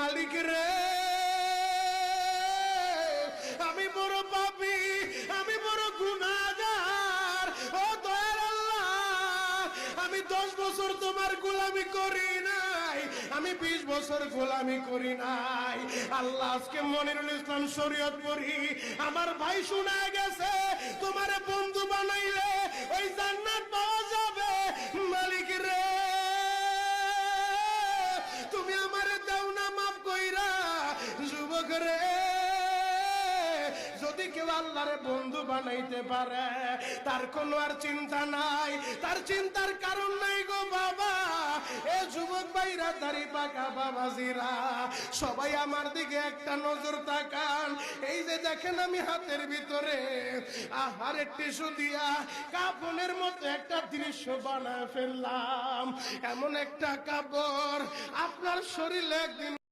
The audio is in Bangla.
মালিক রে আমি বড় পাপী, আমি বড় গুনাহগার। ও দয়ার আল্লাহ, আমি 10 বছর তোমার গোলামি করি নাই, আমি 20 বছর গোলামি করি নাই। আল্লাহ আজকে মনিরুল ইসলাম শরীয়তপুরী আমার ভাই শোনা গেছে তোমারে বন্ধু বানাইলে ওই জান্নাত পাওয়া যাবে। মালিক রে তুমি আমারে দাও না মাফ কইরা। যুবক রে যদি কেউ আল্লাহরে বন্ধু বানাইতে পারে তার কোনো আর চিন্তা নাই, তার চিন্তার কারণ নাই গো বাবা। এ যুবক ভাইরা, দাড়ি পাকা বাবাজিরা, সবাই আমার দিকে একটা নজর তাকান। এই যে দেখেন আমি হাতের ভিতরে আহারের টিস্যু দিয়া কাফনের মতো একটা দৃশ্য বানায় ফেললাম। এমন একটা কাপড় আপনার শরীরে একদিন